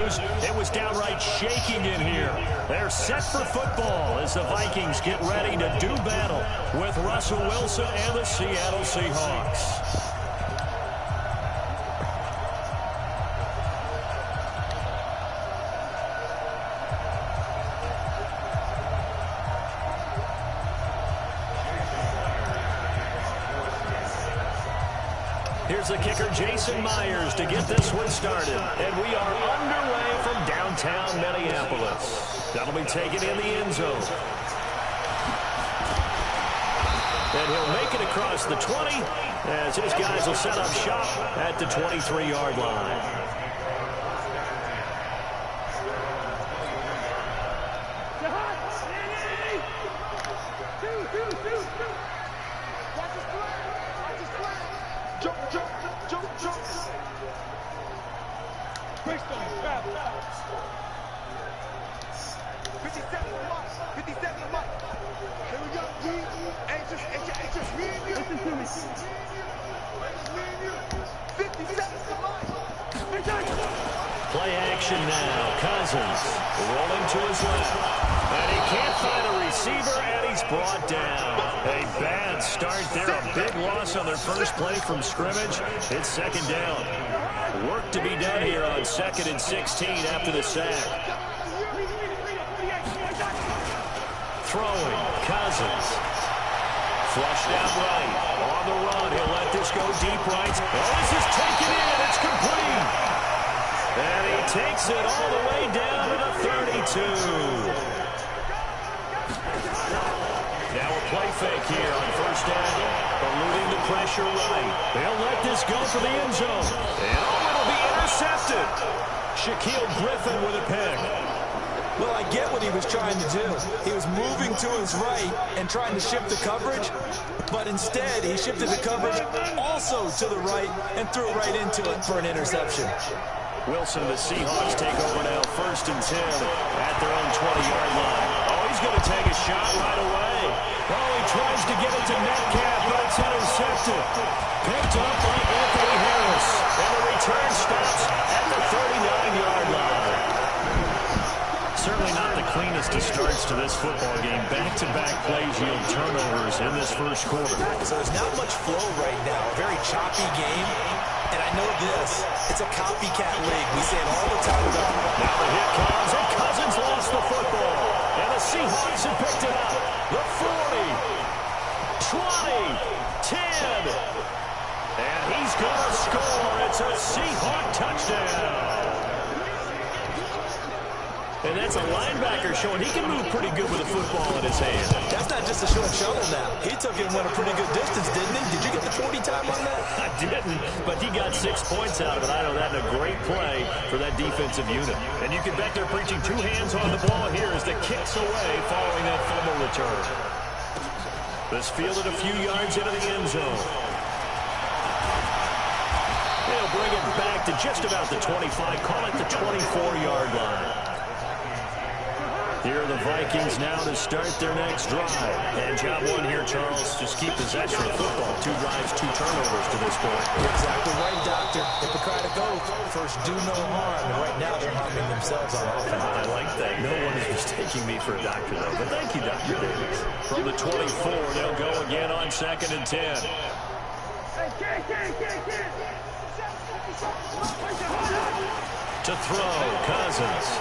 It was downright shaking in here. They're set for football as the Vikings get ready to do battle with Russell Wilson and the Seattle Seahawks. Here's the kicker, Jason Myers, to get this one started. And we are underway from downtown Minneapolis. That'll be taken in the end zone. And he'll make it across the 20 as his guys will set up shop at the 23-yard line. Play action now. Cousins rolling to his left. And he can't find a receiver, and he's brought down. A bad start there. A big loss on their first play from scrimmage. It's second down. Work to be done here on 2nd and 16 after the sack. Throwing. Cousins. Flushed out right. On the run. He'll let this go deep right. Oh, this is taken in. It's complete. And he takes it all the way down to the 32. Now a play fake here on first down. Eluding the pressure right. They'll let this go for the end zone. And it'll be intercepted. Shaquille Griffin with a pick. Well, I get what he was trying to do. He was moving to his right and trying to shift the coverage, but instead he shifted the coverage also to the right and threw it right into it for an interception. Wilson, the Seahawks take over now, 1st and 10 at their own 20-yard line. Oh, he's going to take a shot right away. Oh, he tries to get it to Metcalf, but it's intercepted. Picked up by Anthony Harris, and the return stops at the 39-yard line. Certainly not the cleanest of starts to this football game. Back-to-back plays yield turnovers in this first quarter. So there's not much flow right now. A very choppy game. And I know this, it's a copycat league. We say it all the time about it. Now the hit comes, and Cousins lost the football. And the Seahawks have picked it up. The 40, 20, 10. And he's going to score. It's a Seahawk touchdown. And that's a linebacker showing he can move pretty good with a football in his hand. That's not just a short shovel now. He took it and went a pretty good distance, didn't he? Did you get the 40 time on that? I didn't, but he got 6 points out of it. I know that in a great play for that defensive unit. And you can bet they're preaching 2 hands on the ball here as the kick's away following that fumble return. This fielded a few yards into the end zone. They'll bring it back to just about the 25. Call it the 24-yard line. Here are the Vikings now to start their next drive. And job one here, Charles, just keep possession of the football. 2 drives, 2 turnovers to this point. You're exactly right, Doctor. Hippocratic oath, first do no harm. And right now they're harming themselves on offense. I like that. No one is mistaking me for a doctor, though. But thank you, Dr. Davis. From the 24, they'll go again on 2nd and 10. To throw, Cousins.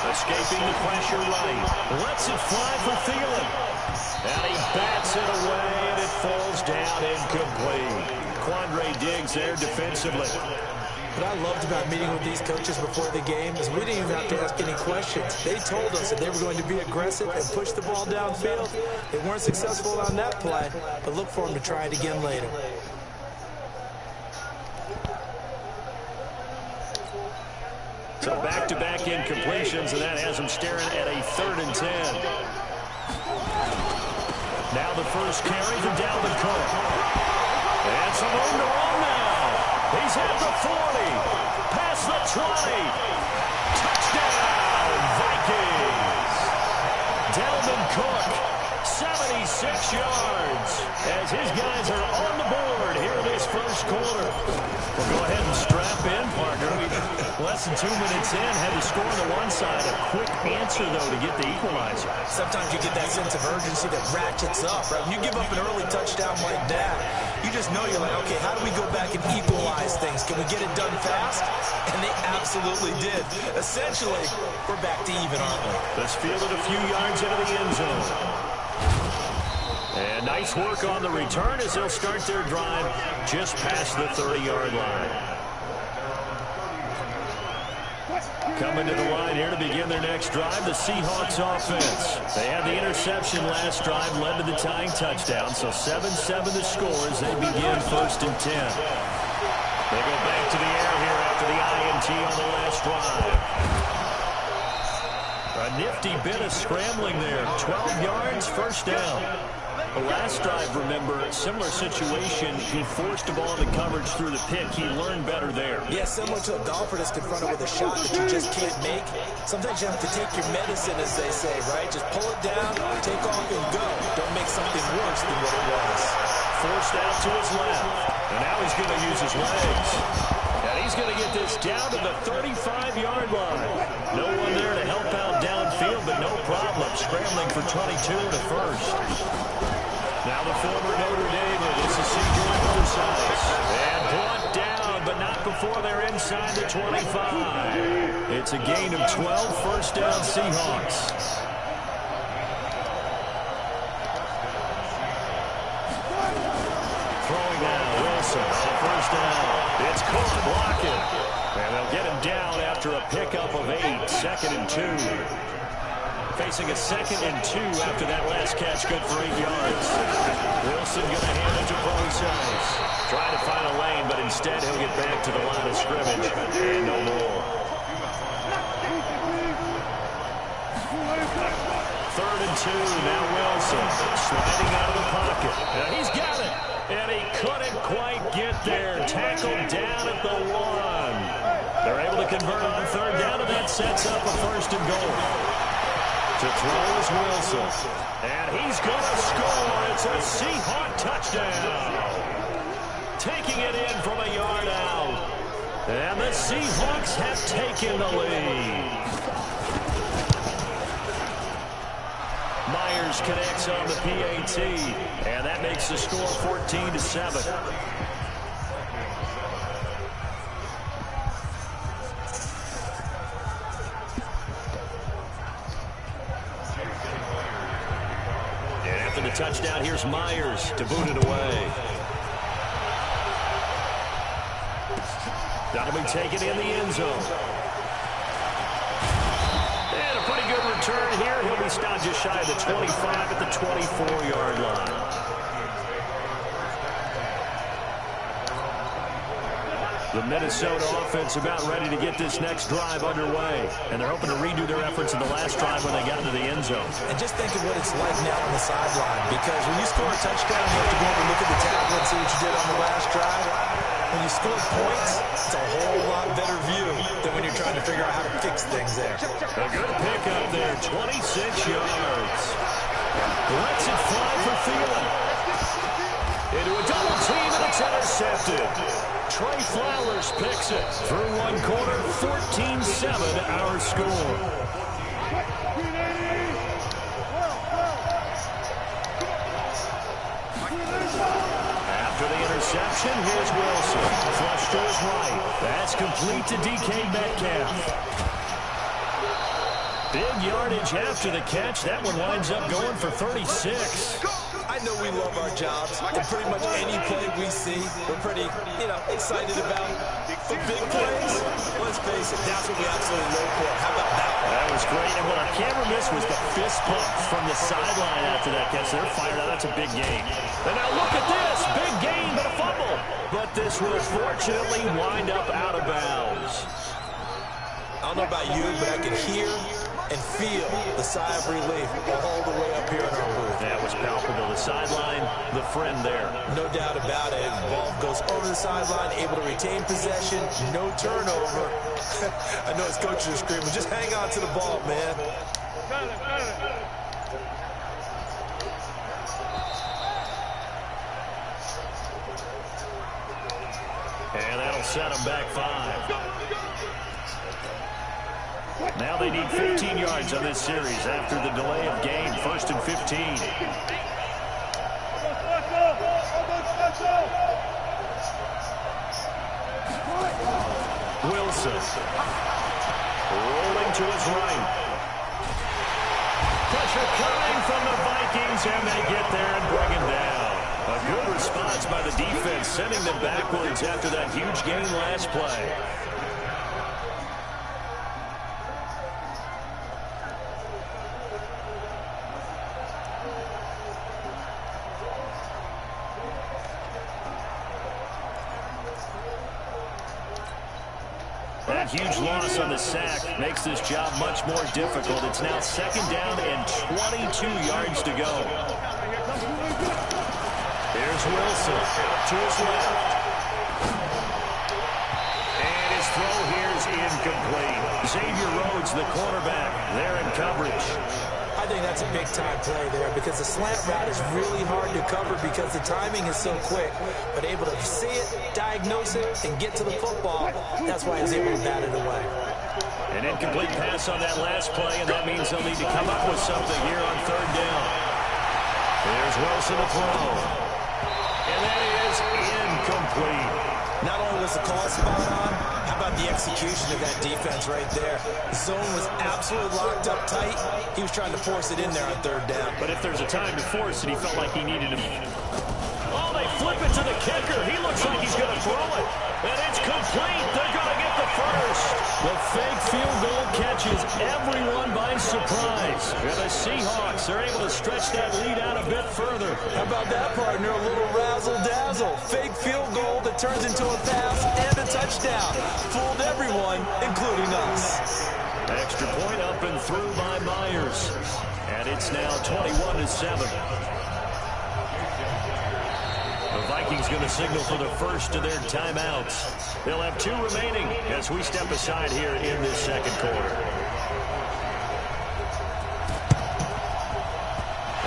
Escaping the pressure right. Lets it fly for Thielen. And he bats it away, and it falls down incomplete. Quandre Diggs there defensively. What I loved about meeting with these coaches before the game is we didn't even have to ask any questions. They told us that they were going to be aggressive and push the ball downfield. They weren't successful on that play, but look for them to try it again later. So back-to-back incompletions, and that has them staring at a 3rd and 10. Now the first carry for Dalvin Cook. And some room to run now. He's at the 40. Past the 20. Touchdown, Vikings. Dalvin Cook 76 yards as his guys are on the board here in this first quarter. Well, go ahead and strap in, partner. Less than 2 minutes in, had to score on the one side. A quick answer, though, to get the equalizer. Sometimes you get that sense of urgency that ratchets up, right? When you give up an early touchdown like that, you just know you're like, okay, how do we go back and equalize things? Can we get it done fast? And they absolutely did. Essentially, we're back to even, aren't we? Let's field it a few yards into the end zone. And nice work on the return as they'll start their drive just past the 30-yard line. Coming to the line here to begin their next drive, the Seahawks offense. They had the interception last drive, led to the tying touchdown, so 7-7 the score as they begin 1st and 10. They go back to the air here after the INT on the last drive. A nifty bit of scrambling there. 12 yards, 1st down. The last drive, remember, similar situation. He forced the ball into coverage through the pick. He learned better there. Yeah, similar to a golfer that's confronted with a shot that you just can't make. Sometimes you have to take your medicine, as they say, right? Just pull it down, take off, and go. Don't make something worse than what it was. Forced out to his left. And now he's going to use his legs. And he's going to get this down to the 35-yard line. No one there to help out downfield, but no problem. Scrambling for 22 to 1st. Now the former Notre Dame, this is C.J. Moses. And brought down, but not before they're inside the 25. It's a gain of 12, 1st down Seahawks. Throwing now, Wilson on 1st down. It's caught, blocking. And they'll get him down after a pickup of 8, 2nd and 2. Facing a 2nd and 2 after that last catch, good for 8 yards. Wilson going to hand it to Brosize. Trying to find a lane, but instead he'll get back to the line of scrimmage. And no more. 3rd and 2, now Wilson. Sliding out of the pocket. Now he's got it. And he couldn't quite get there. Tackled down at the 1. They're able to convert on 3rd down, and that sets up a 1st and goal. To throw is Wilson. And he's going to score. It's a Seahawk touchdown. Taking it in from a yard out. And the Seahawks have taken the lead. Myers connects on the PAT. And that makes the score 14-7. Touchdown, here's Myers to boot it away. That'll be taken in the end zone. And a pretty good return here. He'll be stopped just shy of the 25 at the 24-yard line. The Minnesota offense about ready to get this next drive underway. And they're hoping to redo their efforts in the last drive when they got into the end zone. And just think of what it's like now on the sideline. Because when you score a touchdown, you have to go over and look at the tablet and see what you did on the last drive. When you score points, it's a whole lot better view than when you're trying to figure out how to fix things there. A good pickup there, 26 yards. Lets it fly for Thielen. Into a double team, and it's intercepted. Trey Flowers picks it through one quarter, 14-7 our score. After the interception, here's Wilson. Flush to his right. That's complete to DK Metcalf. Big yardage after the catch. That one winds up going for 36. I know we love our jobs, and pretty much any play we see, we're pretty, excited about. For big plays, let's face it, that's what we absolutely live for. How about that one? That was great, and what our camera missed was the fist pump from the sideline after that catch. They're fired out. That's a big gain. And now look at this. Big gain, but a fumble. But this will fortunately wind up out of bounds. I don't know about you, but I can hear and feel the sigh of relief all the way up here in our booth. That was palpable. The sideline, the friend there. No doubt about it. Ball goes over the sideline, able to retain possession, no turnover. I know his coaches are screaming, just hang on to the ball, man. And that'll set them back 5. Now they need 15 yards on this series after the delay of game. 1st and 15. Wilson. Rolling to his right. Pressure coming from the Vikings, and they get there and bring him down. A good response by the defense, sending them backwards after that huge gain last play. That huge loss on the sack makes this job much more difficult. It's now 2nd down and 22 yards to go. Here's Wilson out to his left. And his throw here is incomplete. Xavier Rhodes, the quarterback, there in coverage. I think that's a big-time play there because the slant route is really hard to cover because the timing is so quick. But able to see it, diagnose it, and get to the football, that's why he's able to bat it away. An incomplete pass on that last play, and that means they'll need to come up with something here on 3rd down. There's Wilson to throw. And that is incomplete. Not only was the call spot on, how about the execution of that defense right there? The zone was absolutely locked up tight. He was trying to force it in there on 3rd down. But if there's a time to force it, he felt like he needed to. Oh, they flip it to the kicker. He looks like he's going to throw it. And it's complete. They're going to get the first. The fake field goal catches everyone by surprise. And the Seahawks are able to stretch that lead out a bit further. How about that, partner? A little razzle-dazzle. Fake field goal that turns into a pass and a touchdown. Fooled everyone, including us. Extra point up and through by Myers. And it's now 21-7. The Vikings going to signal for the first of their timeouts. They'll have 2 remaining as we step aside here in this 2nd quarter.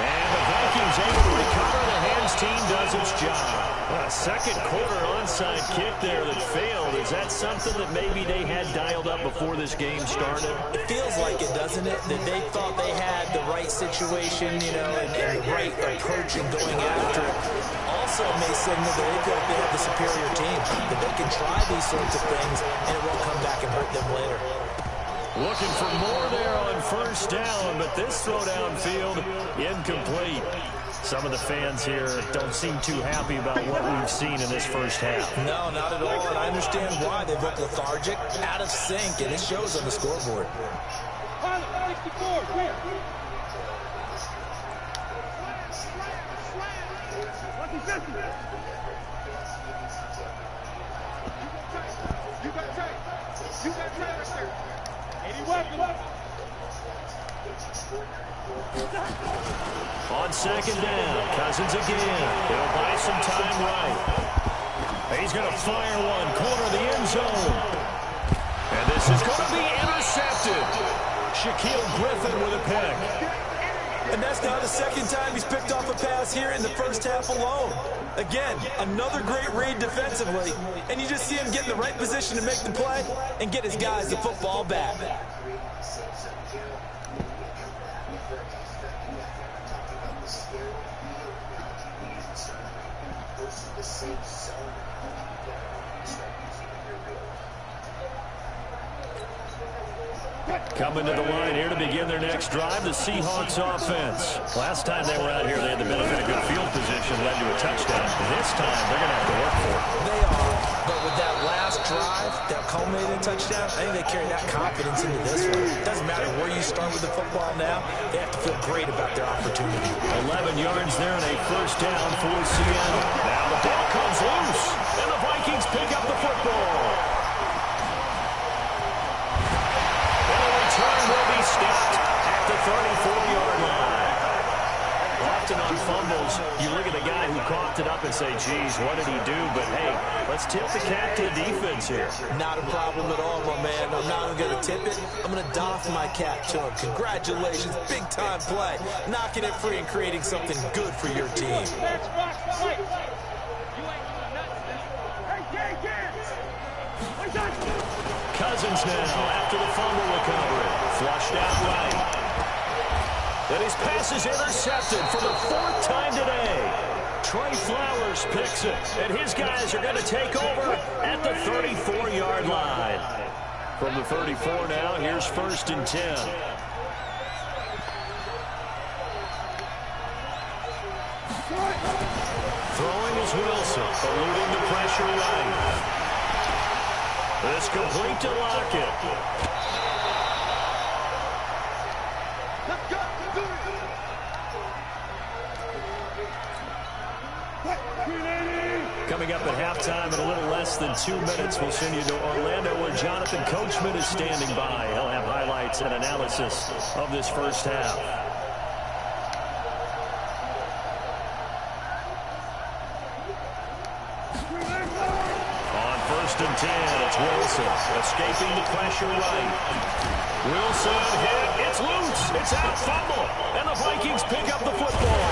And the Vikings able to recover. The hands team does its job. A 2nd quarter onside kick there that failed. Is that something that maybe they had dialed up before this game started? It feels like it, doesn't it? That they thought they had the right situation, you know, and the right approach in going after it. Also may signal that they feel like they have the superior team, that they can try these sorts of things and it won't come back and hurt them later. Looking for more there on 1st down, but this throw downfield incomplete. Some of the fans here don't seem too happy about what we've seen in this 1st half. No, not at all, and I understand why. They look lethargic, out of sync, and it shows on the scoreboard. On 2nd down, Cousins again. He'll buy some time right. He's going to fire one, corner of the end zone. And this is going to be intercepted. Shaquille Griffin with a pick. And that's now the 2nd time he's picked off a pass here in the 1st half alone. Again, another great read defensively. And you just see him get in the right position to make the play and get his guys the football back. Coming to the line here to begin their next drive, the Seahawks offense. Last time they were out here, they had the benefit of good field position, led to a touchdown. This time, they're going to have to work for it. They are, but with that last drive, that culminated in touchdown, I think they carry that confidence into this one. It doesn't matter where you start with the football now, they have to feel great about their opportunity. 11 yards there and a 1st down for Seattle. Now the ball comes loose, and the Vikings pick up the football. Will be stopped at the 34-yard line. Often on fumbles, you look at the guy who coughed it up and say, geez, what did he do? But, hey, let's tip the cap to the defense here. Not a problem at all, my man. I'm not even going to tip it. I'm going to doff my cap to him. Congratulations. Big-time play. Knocking it free and creating something good for your team. Cousins now after the fumble recovery. Flushed out right. And his pass is intercepted for the 4th time today. Trey Flowers picks it, and his guys are going to take over at the 34-yard line. From the 34 now, here's 1st and 10. Throwing is Wilson, eluding the pressure right. This complete to Lockett. Coming up at halftime in a little less than 2 minutes, we'll send you to Orlando where Jonathan Coachman is standing by. He'll have highlights and analysis of this first half. On 1st and 10, it's Wilson escaping the pressure right. Wilson hit. It's loose. It's out. Fumble. And the Vikings pick up the football.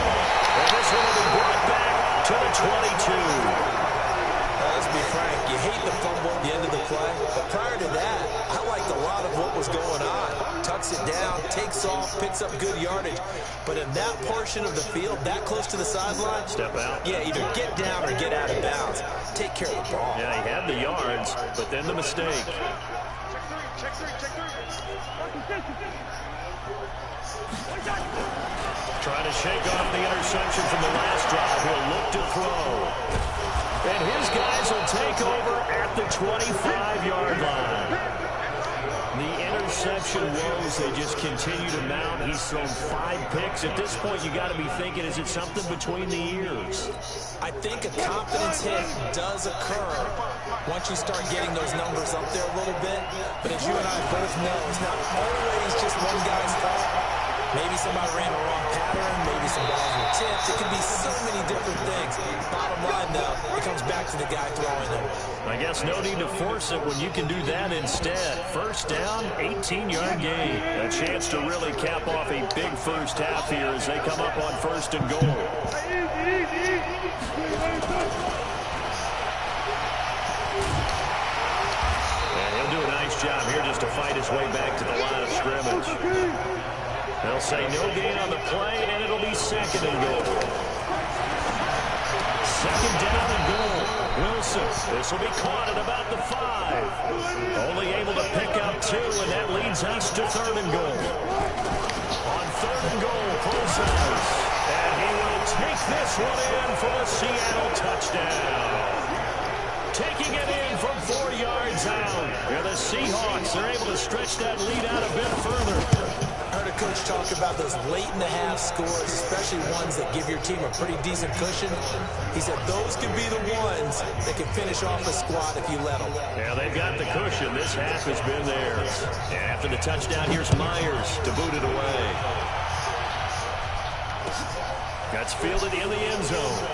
And this one will be brought back to the 22. Let's be frank, you hate the fumble at the end of the play, but prior to that, I liked a lot of what was going on. Tucks it down, takes off, picks up good yardage, but in that portion of the field, that close to the sideline, step out. Yeah, either get down or get out of bounds. Take care of the ball. Yeah, he had the yards, but then the mistake. Trying to shake off the interception from the last drive. He'll look to throw. And his guys will take over at the 25-yard line. The interception woes, they just continue to mount. He's thrown 5 picks. At this point, you got to be thinking, is it something between the ears? I think a confidence hit does occur once you start getting those numbers up there a little bit. But as you and I both know, it's not always just one guy's fault. Maybe somebody ran the wrong pattern. Maybe some balls were tipped. It could be so many different things. Bottom line, though, it comes back to the guy throwing them. I guess no need to force it when you can do that instead. First down, 18-yard gain. A chance to really cap off a big first half here as they come up on 1st and goal. And he'll do a nice job here just to fight his way back to the line of scrimmage. They'll say no gain on the play, and it'll be 2nd and goal. 2nd down and goal. Wilson, this will be caught at about the 5. Only able to pick up 2, and that leads us to 3rd and goal. On 3rd and goal, Parsons. And he will take this one in for the Seattle touchdown. Taking it in from 4 yards out. And the Seahawks are able to stretch that lead out a bit further. Heard a coach talk about those late-in-the-half scores, especially ones that give your team a pretty decent cushion. He said those could be the ones that can finish off a squad if you let them. Yeah, they've got the cushion. This half has been theirs. And after the touchdown, here's Myers to boot it away. That's fielded in the end zone.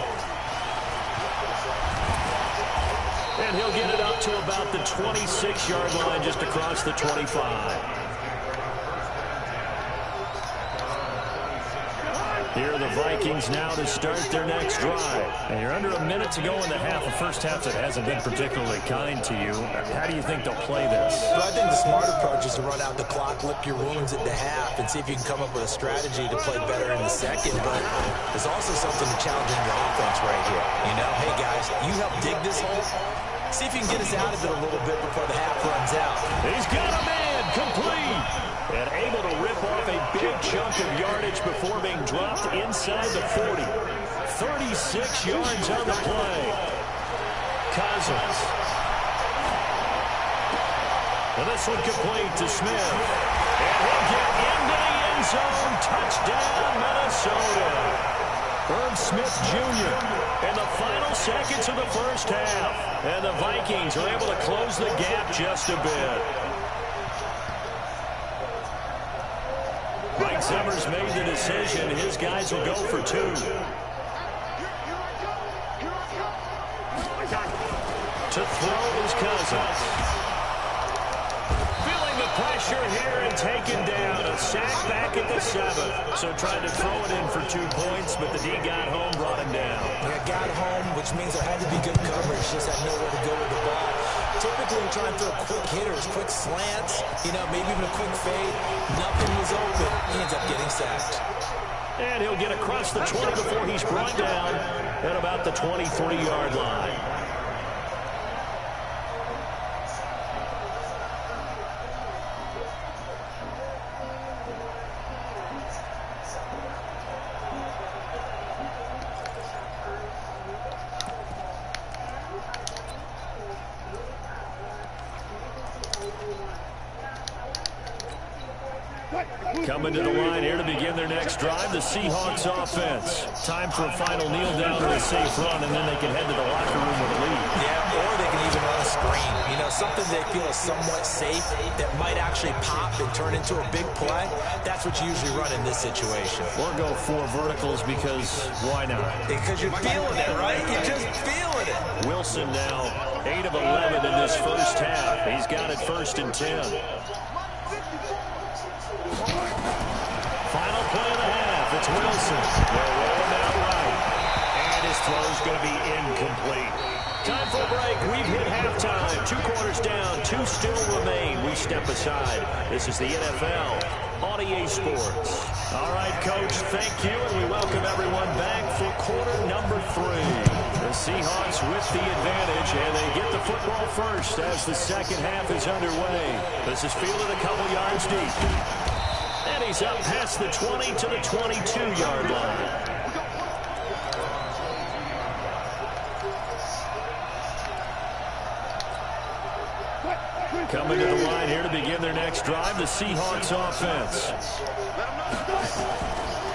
And he'll get it up to about the 26-yard line just across the 25. Here are the Vikings now to start their next drive. And you're under a minute to go in the half. A first half that hasn't been particularly kind to you. How do you think they'll play this? Well, I think the smart approach is to run out the clock, lick your wounds at the half, and see if you can come up with a strategy to play better in the second. But there's also something to challenge in your offense right here. You know, hey, guys, you help dig this hole. See if you can get us out of it a little bit before the half runs out. He's got a man complete. And able to rip off a big chunk of yardage before being dropped inside the 40. 36 yards on the play. Cousins. And this one complete to Smith. And he'll get into the end zone. Touchdown, Minnesota. Herb Smith Jr. in the final seconds of the first half. And the Vikings are able to close the gap just a bit. Mike Zimmer's made the decision. His guys will go for 2. To throw is Cousins. Feeling the pressure here and taken down. A sack back at the 7. So tried to throw it in for 2 points, but the D got home, brought him down. Yeah, got home, which means there had to be good coverage. Just had nowhere to go with the ball. typically you're trying to throw quick hitters, quick slants, maybe even a quick fade. Nothing was open. He ends up getting sacked. And he'll get across the 20 before he's brought down at about the 23-yard line. Coming to the line here to begin their next drive, the Seahawks offense. Time for a final kneel down to a safe run, and then they can head to the locker room with a lead. Yeah, or they can even run a screen. Something they feel is somewhat safe that might actually pop and turn into a big play. That's what you usually run in this situation. Or go 4 verticals because why not? Because you're feeling it, right? You're just feeling it. Wilson now 8 of 11 in this first half. He's got it 1st and 10. Final play of the half. It's Wilson. They're rolling out right. And his throw's going to be incomplete. Time for a break. We've hit halftime. 2 quarters down. 2 still remain. We step aside. This is the NFL on EA Sports. All right, Coach, thank you. And we welcome everyone back for quarter number 3. The Seahawks with the advantage, and they get the football first as the second half is underway. This is fielded a couple yards deep. And he's up past the 20 to the 22-yard line. Coming to the line here to begin their next drive, the Seahawks offense.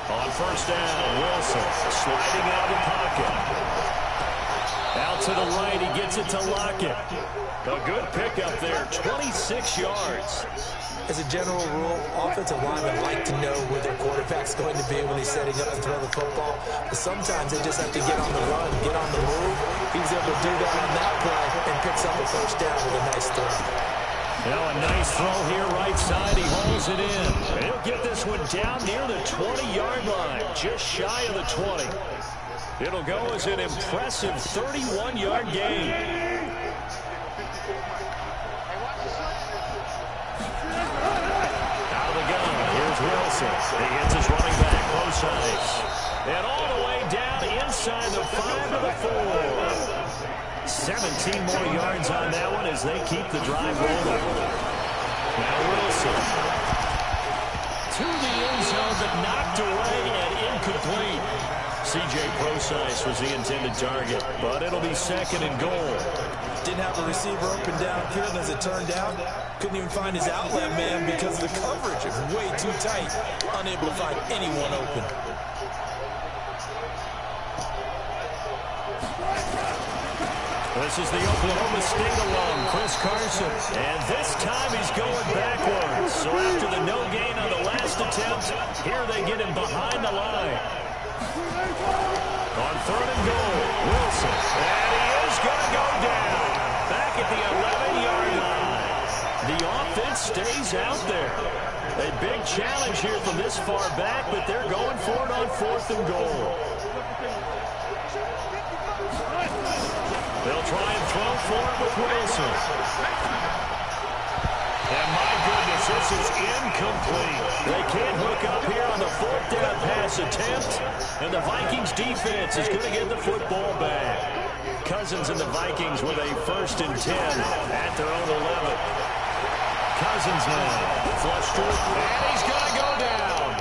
On first down, Wilson sliding out of the pocket. Out to the right, he gets it to Lockett. A good pickup there, 26 yards. As a general rule, offensive linemen like to know where their quarterback's going to be when he's setting up to throw the football. But sometimes they just have to get on the run, get on the move. He was able to do that on that play and picks up a first down with a nice throw. Now a nice throw here, right side. He holds it in. He'll get this one down near the 20-yard line, just shy of the 20. It'll go as an impressive 31-yard gain. Wilson. He hits his running back, close ice. And all the way down inside the 5 to the 4. 17 more yards on that one as they keep the drive rolling. Now Wilson. To the end zone, but knocked away and incomplete. C.J. Procise was the intended target, but it'll be 2nd and goal. Didn't have a receiver open downfield, as it turned out. Couldn't even find his outlet man because the coverage is way too tight. Unable to find anyone open. This is the Oklahoma State alum, Chris Carson. And this time he's going backwards. So after the no gain on the last attempt, here they get him behind the line. On 3rd and goal, Wilson. And he is going to go down. Back at the 11-yard line. The offense stays out there. A big challenge here from this far back, but they're going for it on 4th and goal. They'll try and throw for it with Wilson. And my goodness, this is incomplete. They can't hook up here on the 4th down pass attempt. And the Vikings defense is going to get the football back. Cousins and the Vikings with a 1st and 10 at their own 11. Cousins now. Flush to it. And he's going to go down.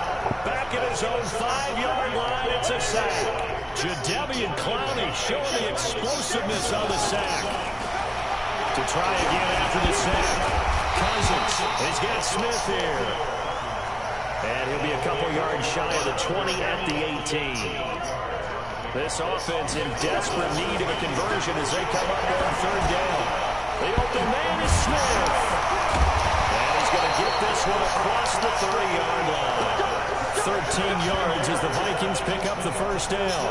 Back at his own 5-yard line. It's a sack. Jadeveon Clowney showing the explosiveness on the sack. To try again after the sack. Cousins. He's got Smith here. And he'll be a couple yards shy of the 20 at the 18. This offense in desperate need of a conversion as they come up on 3rd down. The open man is Smith. And he's going to get this one across the 3-yard line. 13 yards as the Vikings pick up the first down.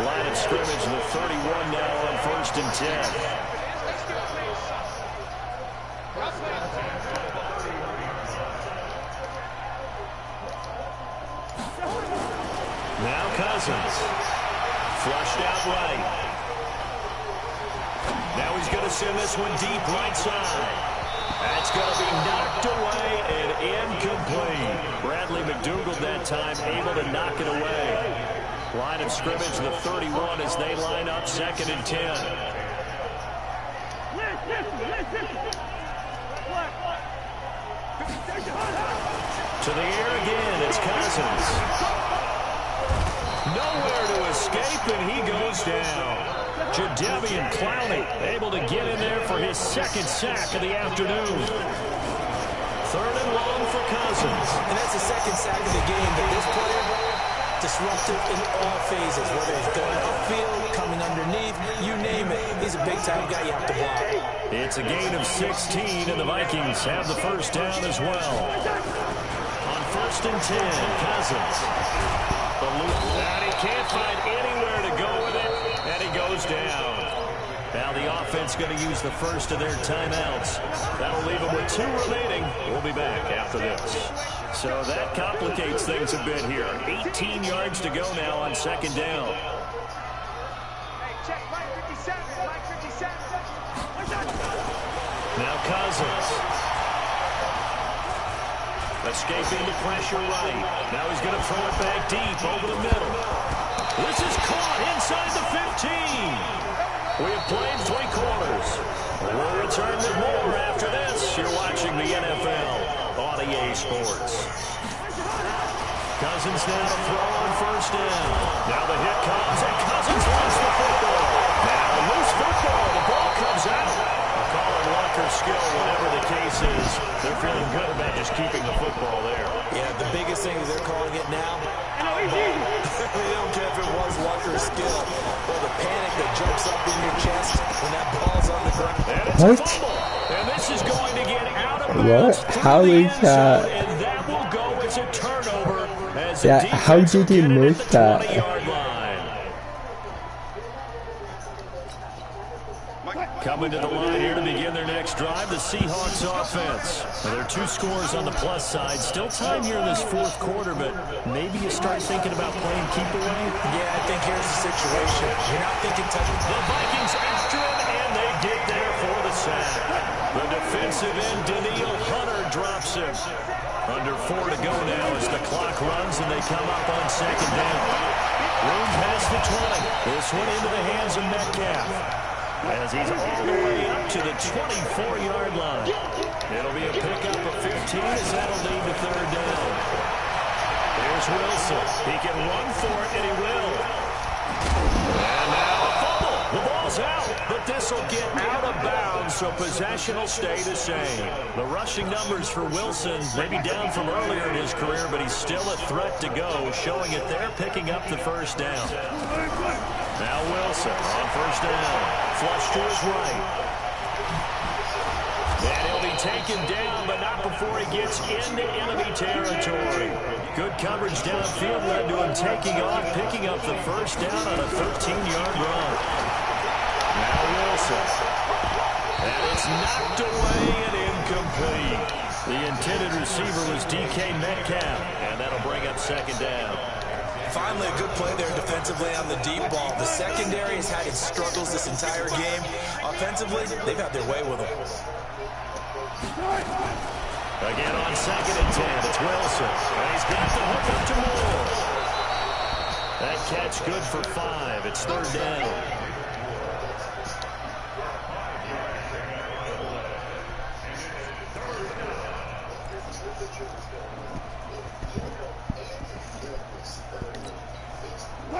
Line of scrimmage, the 31 now on 1st and 10. Now Cousins. Flushed out right. Now he's going to send this one deep right side. That's going to be knocked away and incomplete. Bradley McDougald that time able to knock it away. Line of scrimmage, the 31 as they line up 2nd and 10. To the air again, it's Cousins. Nowhere to escape, and he goes down. Jadeveon Clowney able to get in there for his 2nd sack of the afternoon. 3rd and long for Cousins. And that's the 2nd sack of the game, but this player, disruptive in all phases, whether he's going upfield, coming underneath, you name it. He's a big-time guy you have to block. It's a gain of 16, and the Vikings have the 1st down as well. On 1st and 10, Cousins. And he can't find anywhere to go with it, and he goes down. Now the offense going to use the first of their timeouts. That'll leave them with 2 remaining. We'll be back after this. So that complicates things a bit here. 18 yards to go now on 2nd down. Now Cousins. Escaping the pressure right. Now he's going to throw it back deep over the middle. This is caught inside the 15. We have played 3 quarters. We'll return with more after this. You're watching the NFL on EA Sports. Cousins now to throw on 1st down. Now the hit comes, and Cousins lost the football. Now loose football. The ball comes out. I'll call it luck or skill, whatever the case is. They're feeling good about just keeping the football there. Yeah, the biggest thing is they're calling it now. They don't care if it was luck or skill. Well, the panic that jumps up in your chest when that ball's on the ground. What? And this is going to get out of bounds. What? How is that? And that will go as a turnover. Yeah, how did he miss that? Coming to the line here to begin their next drive, the Seahawks offense. Well, there are 2 scores on the plus side. Still time here in this 4th quarter, but maybe you start thinking about playing keep away. Yeah, I think here's the situation. You're not thinking touchdown. The Vikings after him, and they get there for the sack. The defensive end, Daniil Hunter, drops him. Under 4 to go now as the clock runs, and they come up on 2nd down. Room past the 20. This one into the hands of Metcalf. As he's all the way up to the 24-yard line. It'll be a pickup of 15 as that'll lead to 3rd down. Here's Wilson. He can run for it, and he will. And now a fumble. The ball's out, but this will get out of bounds, so possession will stay the same. The rushing numbers for Wilson may be down from earlier in his career, but he's still a threat to go, showing it there, picking up the 1st down. Now Wilson on 1st down. Flush to his right. And he'll be taken down, but not before he gets into enemy territory. Good coverage downfield led to him taking off, picking up the 1st down on a 13-yard run. Now Wilson. And it's knocked away and incomplete. The intended receiver was DK Metcalf, and that'll bring up 2nd down. Finally, a good play there defensively on the deep ball. The secondary has had its struggles this entire game. Offensively, they've had their way with them. Again on 2nd and 10, it's Wilson. And he's got the hook up to Moore. That catch good for 5. It's 3rd down.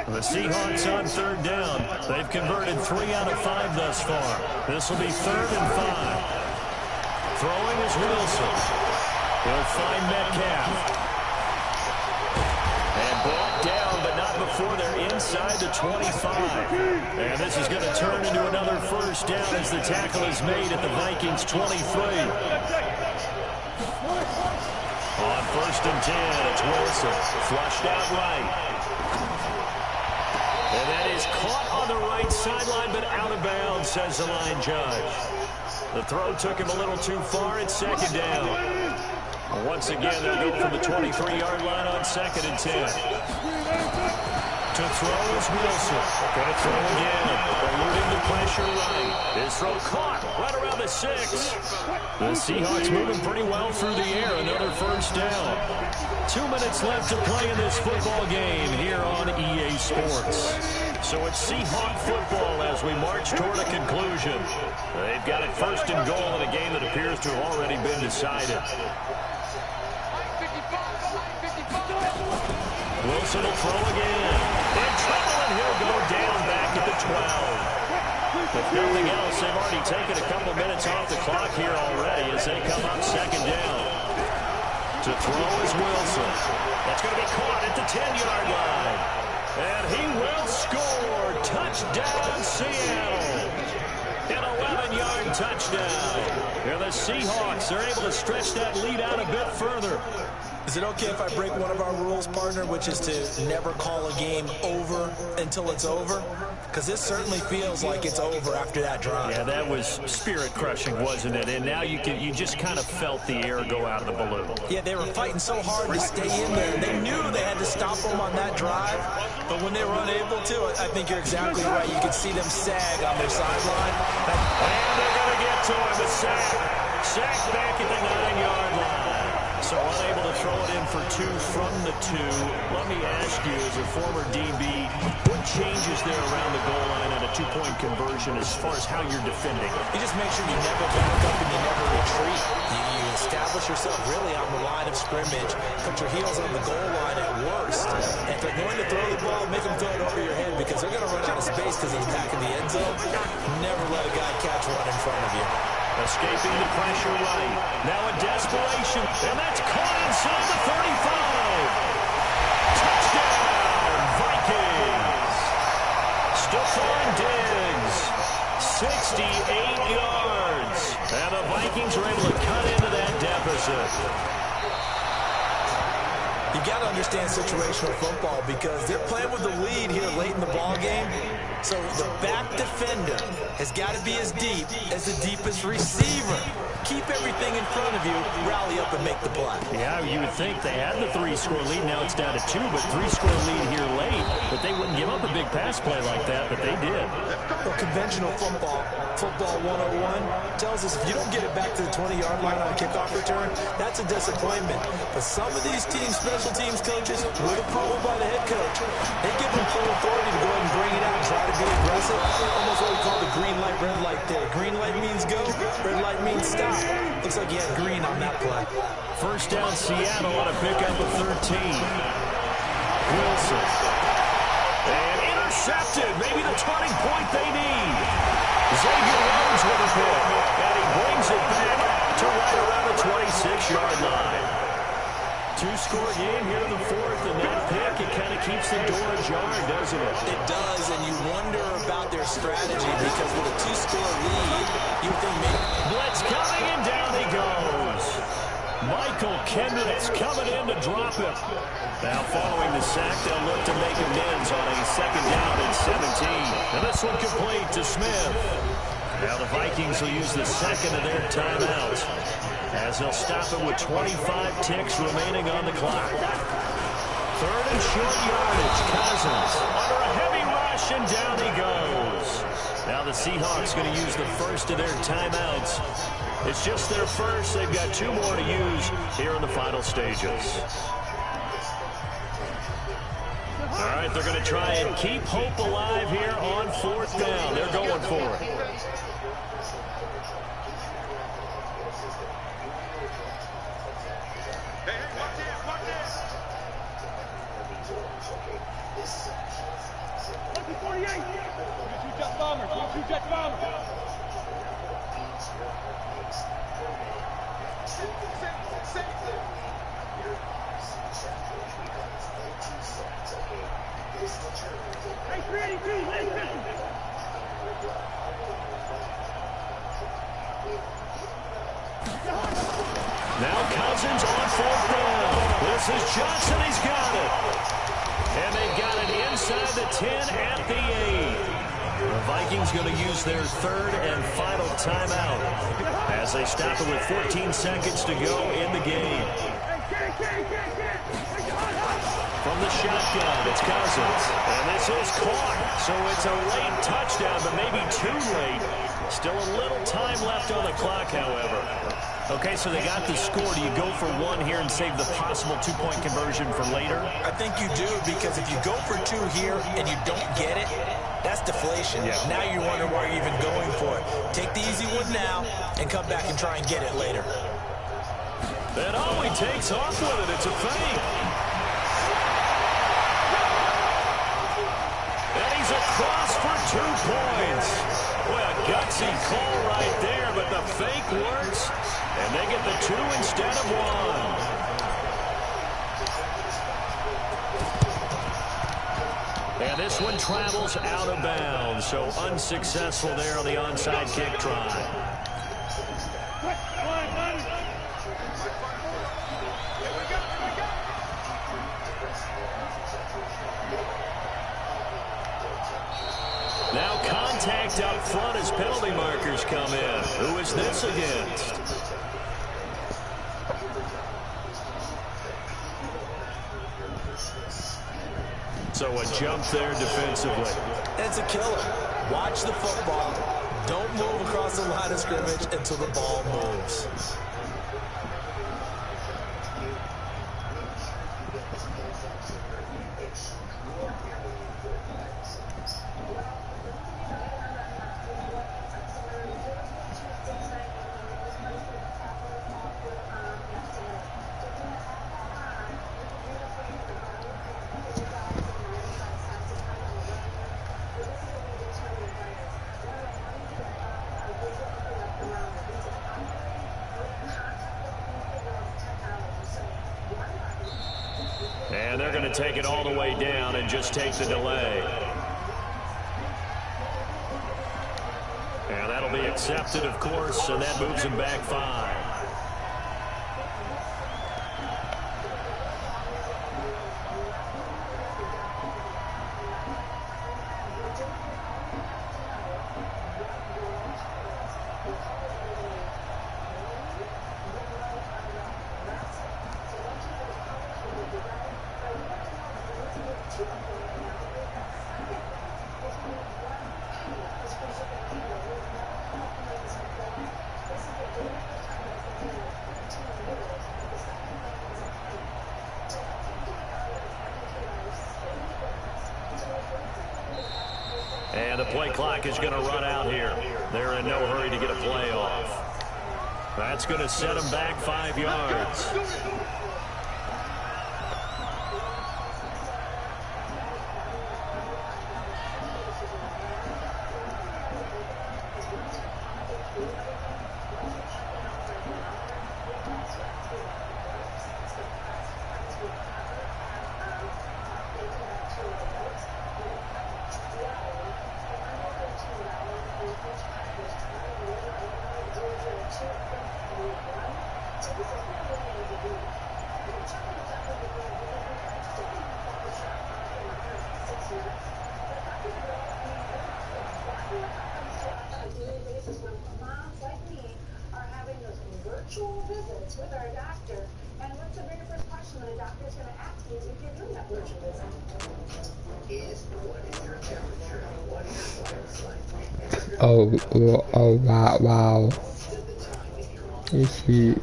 The Seahawks on 3rd down. They've converted 3 out of 5 thus far. This will be 3rd and 5. Throwing is Wilson. He'll find Metcalf. And brought down, but not before they're inside the 25. And this is going to turn into another 1st down as the tackle is made at the Vikings 23. On 1st and 10, it's Wilson. Flushed out right. And that is caught on the right sideline, but out of bounds, says the line judge. The throw took him a little too far. It's 2nd down. Once again, they'll go from the 23-yard line on 2nd and 10. To throw is Wilson. Going to throw again. Eluding the pressure right. His throw caught right around the 6. The Seahawks moving pretty well through the air. Another first down. 2 minutes left to play in this football game here on EA Sports. So it's Seahawk football as we march toward a conclusion. They've got it first and goal in a game that appears to have already been decided. Wilson will throw again. In trouble, and he'll go down back at the 12. If nothing else, they've already taken a couple minutes off the clock here already as they come up second down. To throw is Wilson. That's going to be caught at the 10-yard line. And he will score. Touchdown, Seattle. An 11-yard touchdown. And the Seahawks are able to stretch that lead out a bit further. Is it okay if I break one of our rules, partner, which is to never call a game over until it's over? Because this certainly feels like it's over after that drive. Yeah, that was spirit-crushing, wasn't it? And now you just kind of felt the air go out of the balloon. Yeah, they were fighting so hard to stay in there. They knew they had to stop them on that drive, but when they were unable to, I think you're exactly right. You could see them sag on their sideline. And they're going to get to him. A sack. Sack back at the 9-yard line. So unable to throw it in for 2 from the 2. Let me ask you, as a former DB, what changes there around the goal line at a 2-point conversion as far as how you're defending? You just make sure you never back up and you never retreat. You establish yourself really on the line of scrimmage, put your heels on the goal line at worst. And if they're going to throw the ball, make them throw it over your head because they're going to run out of space because he's back in the end zone. Never let a guy catch one in front of you. Escaping the pressure right. Now a desperation. And that's caught inside the 35. Touchdown, Vikings. Stephon Diggs, 68 yards. And the Vikings are able to cut into that deficit. You got to understand situational football because they're playing with the lead here late in the ball game. So the back defender has got to be as deep as the deepest receiver. Keep everything in front of you, rally up and make the play. Yeah, you would think they had the 3-score lead. Now it's down to 2, but 3-score lead here late. But they wouldn't give up a big pass play like that, but they did. Well, conventional football 101, tells us if you don't get it back to the 20-yard line on a kickoff return, that's a disappointment. But some of these teams, special teams coaches, with approval by the head coach, they give them full authority to go ahead and bring it out and try to be aggressive. Almost what we call the green light, red light there. Green light means go, red light means stop. Looks like you had green on that play. First down, Seattle on a pickup of 13. Wilson. And intercepted. Maybe the turning point they need. Xavier Rhodes with a pick. And he brings it back to right around the 26-yard line. 2-score game here in the 4th, and that pick, it kind of keeps the door ajar, doesn't it? It does, and you wonder about their strategy because with a 2-score lead, you think maybe... Blitz coming, and down he goes. Michael Kendrick's coming in to drop him. Now following the sack, they'll look to make amends on a second down and 17. And this one complete to Smith. Now the Vikings will use the second of their timeouts as they'll stop it with 25 ticks remaining on the clock. 3rd and short yardage. Cousins under a heavy rush, and down he goes. Now the Seahawks going to use the first of their timeouts. It's just their first. They've got 2 more to use here in the final stages. All right, they're going to try and keep hope alive here on 4th down. They're going for it. Now Cousins on 4th down. This is Johnson. He's got it. And they got it inside the 10 at the 8. The Vikings going to use their 3rd and final timeout as they stop it with 14 seconds to go in the game. From the shotgun, it's Cousins. And this is caught. So it's a late touchdown, but maybe too late. Still a little time left on the clock, however. Okay, so they got the score. Do you go for one here and save the possible two-point conversion for later? I think you do, because if you go for two here and you don't get it, that's deflation. Yeah. Now you're wondering why you're even going for it. Take the easy one now and come back and try and get it later. And oh, he takes off with it. It's a fake. And he's across for 2 points. Boy, a gutsy call right there, but the fake works. And they get the 2 instead of 1. And this one travels out of bounds, so unsuccessful there on the onside kick try. Now contact up front as penalty markers come in. Who is this against? So a jump there defensively. It's a killer. Watch the football. Don't move across the line of scrimmage until the ball moves. And they're going to take it all the way down and just take the delay. And that'll be accepted, of course, and that moves them back 5. And the play clock is going to run out here. They're in no hurry to get a play off. That's going to set them back 5 yards. Visits with our doctor, and what's the very first question that a doctor is going to ask you if you're doing that virtual visit? Is what is your temperature? What is your virus like? Wow. Is he?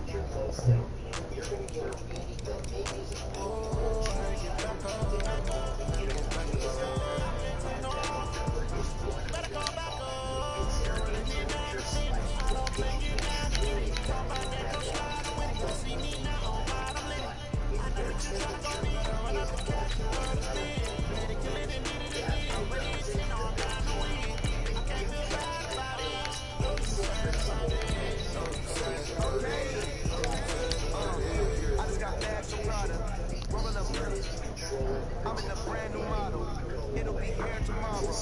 I'm in a brand new model. It'll be here tomorrow.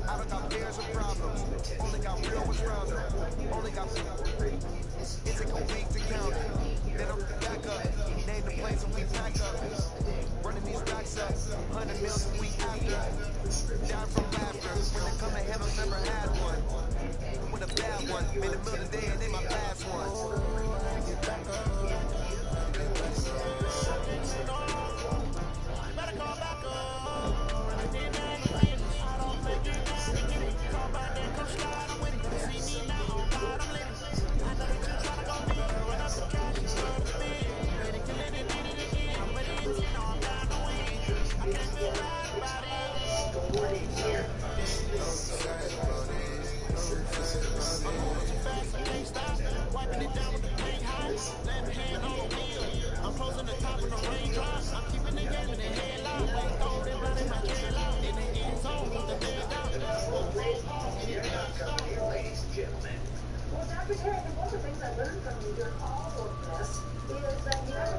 I don't got fears or problems. Only got real ones around them. Only got it take a week to count it. Then I'm back up. Name the place and we pack up. Running these racks up. 100 million a week after. Down from laughter. When they come to heaven, never had one. With a bad one. Made $1 million